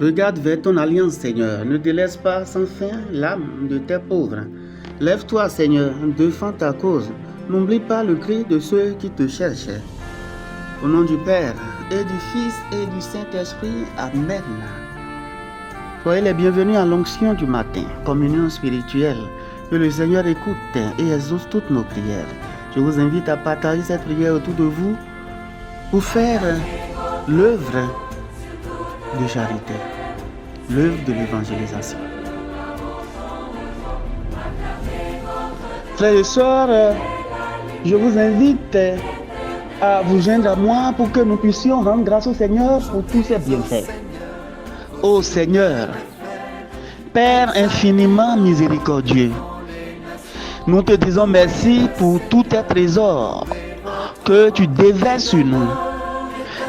Regarde vers ton alliance, Seigneur. Ne délaisse pas sans fin l'âme de tes pauvres. Lève-toi, Seigneur, défends ta cause. N'oublie pas le cri de ceux qui te cherchent. Au nom du Père, et du Fils, et du Saint-Esprit. Amen. Soyez les bienvenus à l'onction du matin, communion spirituelle. Que le Seigneur écoute et exauce toutes nos prières. Je vous invite à partager cette prière autour de vous pour faire l'œuvre de charité, l'œuvre de l'évangélisation. Frères et sœurs, je vous invite à vous joindre à moi pour que nous puissions rendre grâce au Seigneur pour tous ses bienfaits. Ô Seigneur, Père infiniment miséricordieux, nous te disons merci pour tous tes trésors que tu déverses sur nous.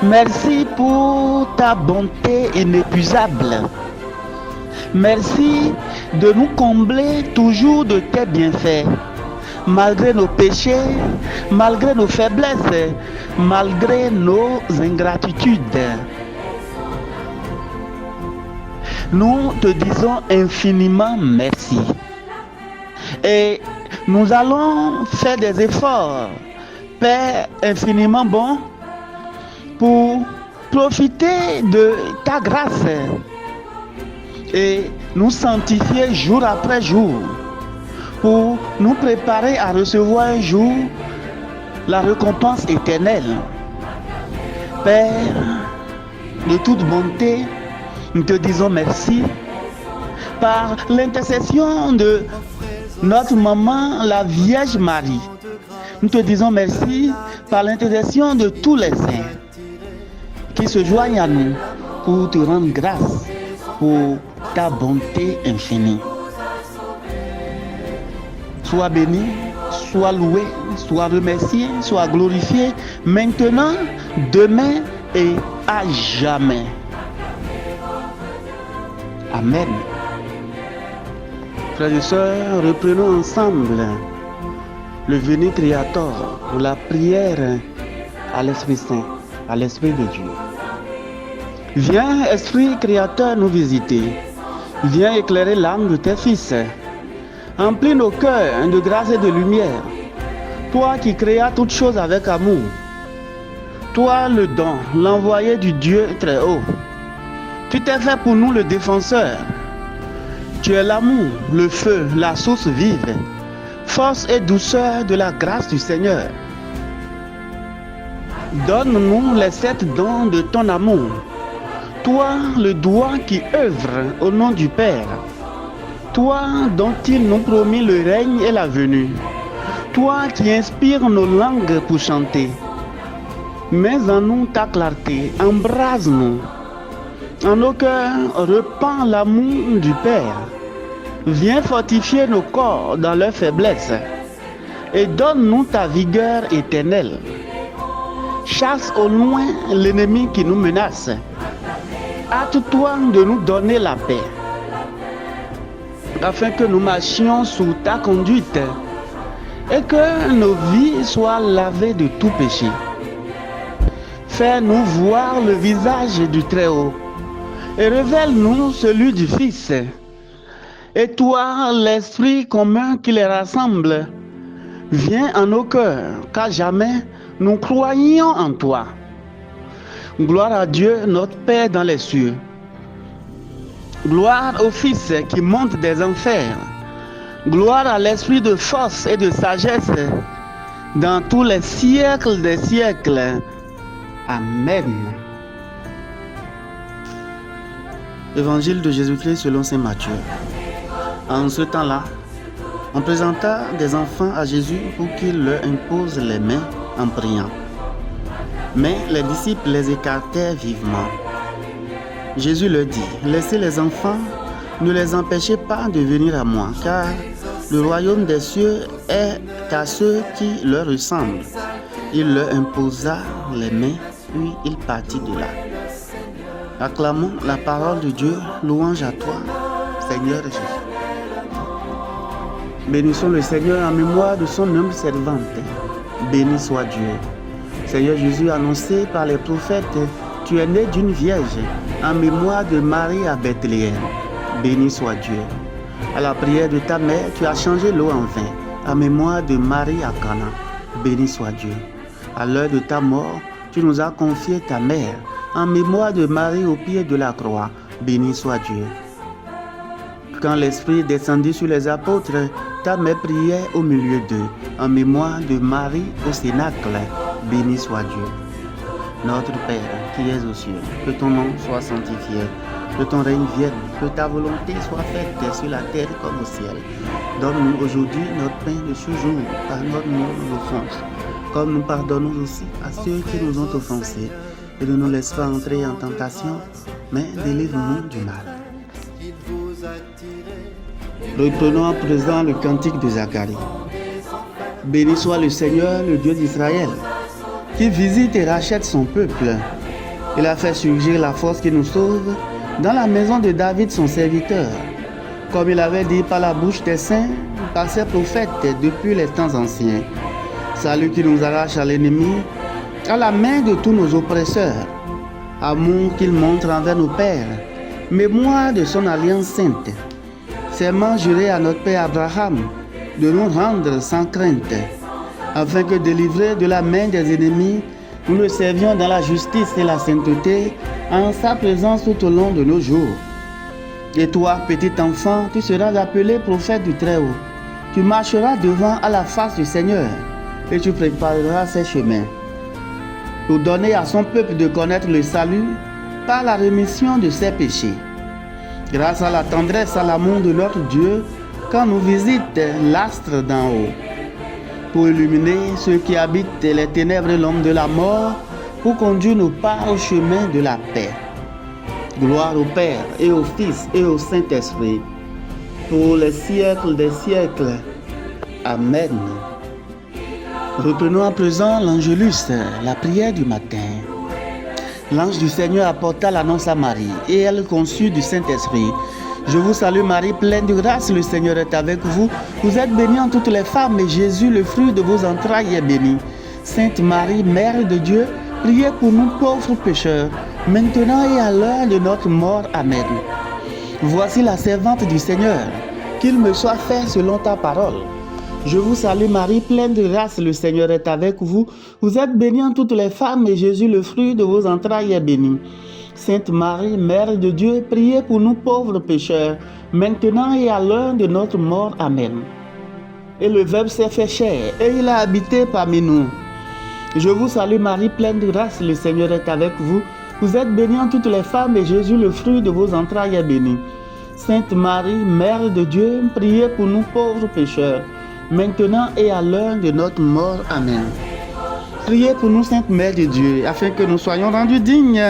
Merci pour ta bonté inépuisable. Merci de nous combler toujours de tes bienfaits, malgré nos péchés, malgré nos faiblesses, malgré nos ingratitudes. Nous te disons infiniment merci. Et nous allons faire des efforts, Père infiniment bon, pour profiter de ta grâce et nous sanctifier jour après jour, pour nous préparer à recevoir un jour la récompense éternelle. Père de toute bonté, nous te disons merci par l'intercession de notre maman, la Vierge Marie. Nous te disons merci par l'intercession de tous les saints qui se joignent à nous pour te rendre grâce pour ta bonté infinie. Sois béni, sois loué, sois remercié, sois glorifié, maintenant, demain et à jamais. Amen. Frères et sœurs, reprenons ensemble le Veni Creator pour la prière à l'Esprit Saint, à l'Esprit de Dieu. Viens, Esprit Créateur, nous visiter. Viens éclairer l'âme de tes fils. Emplis nos cœurs de grâce et de lumière. Toi qui créas toutes choses avec amour. Toi le don, l'envoyé du Dieu très haut. Tu t'es fait pour nous le défenseur. Tu es l'amour, le feu, la source vive, force et douceur de la grâce du Seigneur. Donne-nous les 7 dons de ton amour. Toi, le doigt qui œuvre au nom du Père. Toi dont il nous promit le règne et la venue. Toi qui inspires nos langues pour chanter. Mets en nous ta clarté, embrase-nous. En nos cœurs, repends l'amour du Père. Viens fortifier nos corps dans leur faiblesse. Et donne-nous ta vigueur éternelle. Chasse au loin l'ennemi qui nous menace. Hâte-toi de nous donner la paix, afin que nous marchions sous ta conduite et que nos vies soient lavées de tout péché. Fais-nous voir le visage du Très-Haut et révèle-nous celui du Fils. Et toi, l'Esprit commun qui les rassemble, viens en nos cœurs, car jamais nous croyons en toi. Gloire à Dieu, notre Père dans les cieux. Gloire au Fils qui monte des enfers. Gloire à l'Esprit de force et de sagesse dans tous les siècles des siècles. Amen. Évangile de Jésus-Christ selon saint Matthieu. En ce temps-là, on présenta des enfants à Jésus pour qu'il leur impose les mains en priant. Mais les disciples les écartèrent vivement. Jésus leur dit, laissez les enfants, ne les empêchez pas de venir à moi, car le royaume des cieux est à ceux qui leur ressemblent. Il leur imposa les mains, puis il partit de là. Acclamons la parole de Dieu, louange à toi, Seigneur Jésus. Bénissons le Seigneur en mémoire de son humble servante. Béni soit Dieu. Seigneur Jésus, annoncé par les prophètes, tu es né d'une vierge. en mémoire de Marie à Bethléem. Béni soit Dieu. À la prière de ta mère, tu as changé l'eau en vin, en mémoire de Marie à Cana. Béni soit Dieu. À l'heure de ta mort, tu nous as confié ta mère, en mémoire de Marie au pied de la croix. Béni soit Dieu. Quand l'Esprit descendit sur les apôtres, ta mère priait au milieu d'eux, en mémoire de Marie au cénacle. Béni soit Dieu. Notre Père, qui es aux cieux, que ton nom soit sanctifié, que ton règne vienne, que ta volonté soit faite sur la terre comme au ciel. Donne-nous aujourd'hui notre pain de ce jour, pardonne-nous nos offenses, comme nous pardonnons aussi à ceux qui nous ont offensés. Et ne nous laisse pas entrer en tentation, mais délivre-nous du mal. Reprenons à présent le cantique de Zacharie. Béni soit le Seigneur, le Dieu d'Israël, qui visite et rachète son peuple. Il a fait surgir la force qui nous sauve dans la maison de David, son serviteur, comme il avait dit par la bouche des saints, par ses prophètes depuis les temps anciens. Salut qui nous arrache à l'ennemi, à la main de tous nos oppresseurs. Amour qu'il montre envers nos pères, mémoire de son alliance sainte. Serment juré à notre père Abraham de nous rendre sans crainte, afin que délivrés de la main des ennemis, nous le servions dans la justice et la sainteté, en sa présence tout au long de nos jours. Et toi, petit enfant, tu seras appelé prophète du Très-Haut. Tu marcheras devant à la face du Seigneur, et tu prépareras ses chemins, pour donner à son peuple de connaître le salut par la rémission de ses péchés. Grâce à la tendresse, à l'amour de notre Dieu, quand nous visite l'astre d'en haut, pour illuminer ceux qui habitent les ténèbres et l'ombre de la mort, pour conduire nos pas au chemin de la paix. Gloire au Père et au Fils et au Saint-Esprit, pour les siècles des siècles. Amen. Reprenons à présent l'Angélus, la prière du matin. L'ange du Seigneur apporta l'annonce à Marie, et elle conçut du Saint-Esprit. Je vous salue Marie, pleine de grâce, le Seigneur est avec vous. Vous êtes bénie en toutes les femmes, et Jésus, le fruit de vos entrailles, est béni. Sainte Marie, Mère de Dieu, priez pour nous pauvres pécheurs, maintenant et à l'heure de notre mort. Amen. Voici la servante du Seigneur, qu'il me soit fait selon ta parole. Je vous salue Marie, pleine de grâce, le Seigneur est avec vous. Vous êtes bénie en toutes les femmes, et Jésus, le fruit de vos entrailles, est béni. Sainte Marie, Mère de Dieu, priez pour nous pauvres pécheurs, maintenant et à l'heure de notre mort. Amen. Et le Verbe s'est fait chair, et il a habité parmi nous. Je vous salue Marie, pleine de grâce, le Seigneur est avec vous. Vous êtes bénie en toutes les femmes, et Jésus, le fruit de vos entrailles, est béni. Sainte Marie, Mère de Dieu, priez pour nous pauvres pécheurs, maintenant et à l'heure de notre mort. Amen. Priez pour nous, Sainte Mère de Dieu, afin que nous soyons rendus dignes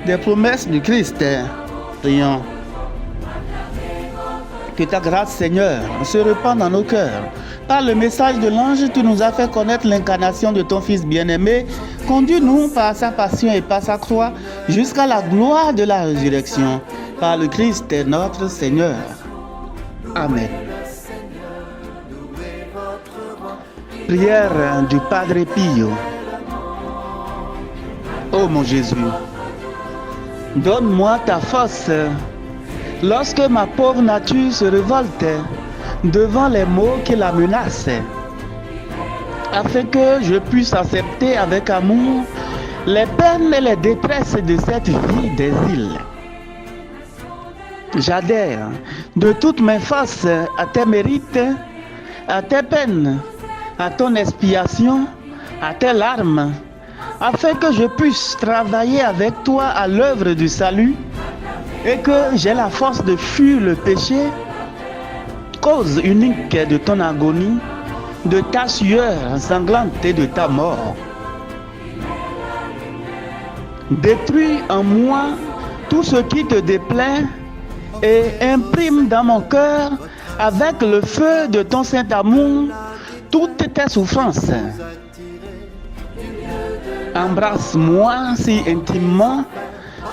des promesses du Christ. Prions. Que ta grâce, Seigneur, se répande dans nos cœurs. Par le message de l'ange, tu nous as fait connaître l'incarnation de ton Fils bien-aimé. Conduis-nous par sa passion et par sa croix jusqu'à la gloire de la résurrection. Par le Christ, notre Seigneur. Amen. Prière du Padre Pio. Ô mon Jésus, donne-moi ta force lorsque ma pauvre nature se révolte devant les maux qui la menacent, afin que je puisse accepter avec amour les peines et les détresses de cette vie d'exil. J'adhère de toutes mes forces à tes mérites, à tes peines, à ton expiation, à tes larmes, afin que je puisse travailler avec toi à l'œuvre du salut et que j'ai la force de fuir le péché, cause unique de ton agonie, de ta sueur sanglante et de ta mort. Détruis en moi tout ce qui te déplaît et imprime dans mon cœur avec le feu de ton saint amour toutes tes souffrances. Embrasse-moi si intimement,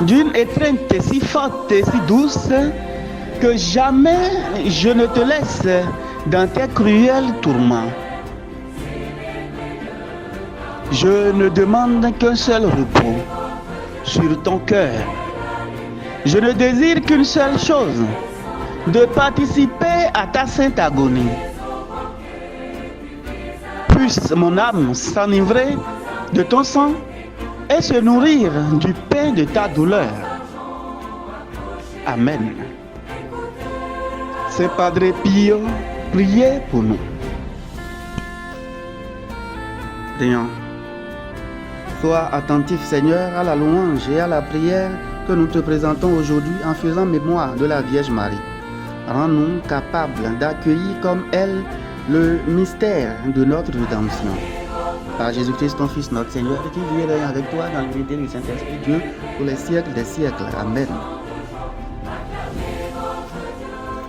d'une étreinte si forte et si douce, que jamais je ne te laisse dans tes cruels tourments. Je ne demande qu'un seul repos sur ton cœur, Je ne désire qu'une seule chose, de participer à ta sainte agonie. Puisse mon âme s'enivrer de ton sang et se nourrir du pain de ta douleur. Amen. Saint Padre Pio, priez pour nous. Prions. Sois attentif, Seigneur, à la louange et à la prière que nous te présentons aujourd'hui en faisant mémoire de la Vierge Marie. Rends-nous capables d'accueillir comme elle le mystère de notre rédemption. Par Jésus-Christ, ton Fils, notre Seigneur, qui vit et règne avec toi dans l'unité du Saint-Esprit, Dieu, pour les siècles des siècles. Amen.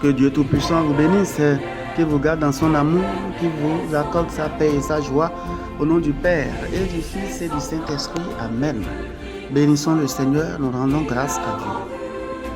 Que Dieu Tout-Puissant vous bénisse, qu'il vous garde dans son amour, qu'il vous accorde sa paix et sa joie, au nom du Père et du Fils et du Saint-Esprit. Amen. Bénissons le Seigneur, nous rendons grâce à Dieu.